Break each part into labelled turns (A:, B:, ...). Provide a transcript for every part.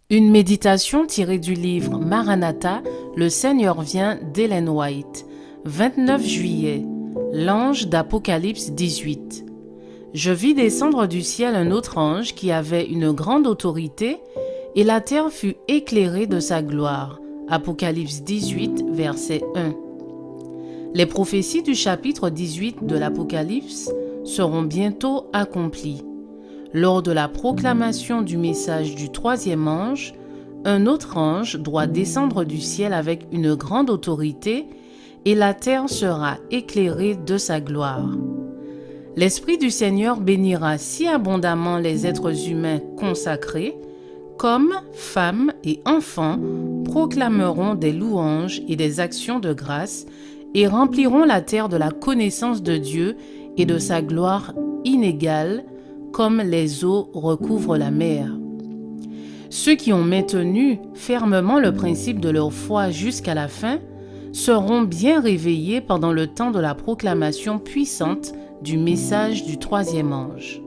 A: Une méditation tirée du livre Maranatha, le Seigneur vient d'Ellen White, 29 juillet, l'ange d'Apocalypse 18. Je vis descendre du ciel un autre ange qui avait une grande autorité, et la terre fut éclairée de sa gloire. Apocalypse 18, verset 1. Les prophéties du chapitre 18 de l'Apocalypse seront bientôt accomplies. Lors de la proclamation du message du troisième ange, un autre ange doit descendre du ciel avec une grande autorité et la terre sera éclairée de sa gloire. L'Esprit du Seigneur bénira si abondamment les êtres humains consacrés, qu'hommes, femmes et enfants proclameront des louanges et des actions de grâce et rempliront la terre de la connaissance de Dieu et de sa gloire inégale, comme les eaux recouvrent la mer. Ceux qui ont maintenu fermement le principe de leur foi jusqu'à la fin seront bien réveillés pendant le temps de la proclamation puissante du message du troisième ange.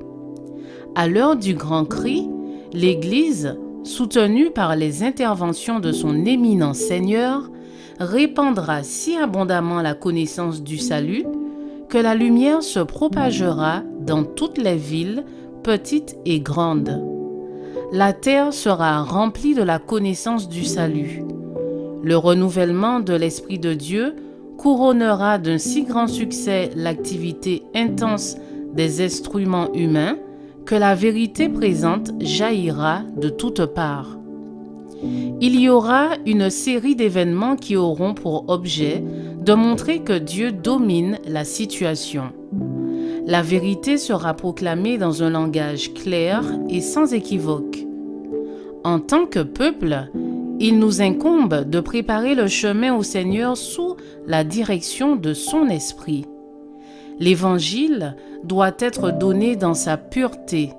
A: À l'heure du grand cri, l'Église, soutenue par les interventions de son éminent Seigneur, répandra si abondamment la connaissance du salut que la lumière se propagera dans toutes les villes, petites et grandes. La terre sera remplie de la connaissance du salut. Le renouvellement de l'Esprit de Dieu couronnera d'un si grand succès l'activité intense des instruments humains que la vérité présente jaillira de toutes parts. Il y aura une série d'événements qui auront pour objet de montrer que Dieu domine la situation. La vérité sera proclamée dans un langage clair et sans équivoque. En tant que peuple, il nous incombe de préparer le chemin au Seigneur sous la direction de son Esprit. L'Évangile doit être donné dans sa pureté.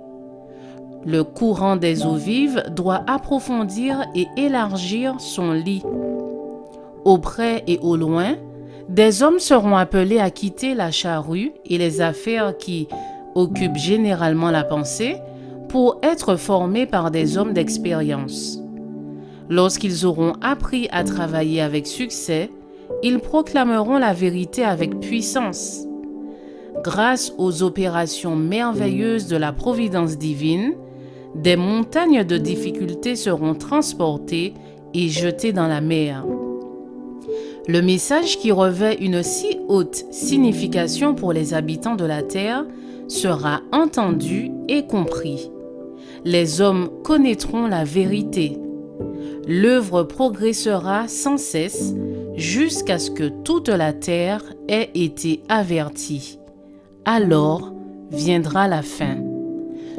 A: Le courant des eaux vives doit approfondir et élargir son lit. Au près et au loin, des hommes seront appelés à quitter la charrue et les affaires qui occupent généralement la pensée pour être formés par des hommes d'expérience. Lorsqu'ils auront appris à travailler avec succès, ils proclameront la vérité avec puissance. Grâce aux opérations merveilleuses de la providence divine, des montagnes de difficultés seront transportées et jetées dans la mer. Le message qui revêt une si haute signification pour les habitants de la terre sera entendu et compris. Les hommes connaîtront la vérité. L'œuvre progressera sans cesse jusqu'à ce que toute la terre ait été avertie. Alors viendra la fin.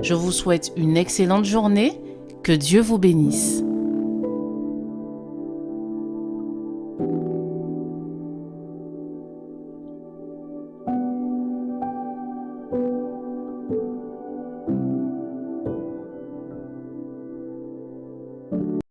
A: Je vous souhaite une excellente journée. Que Dieu vous bénisse.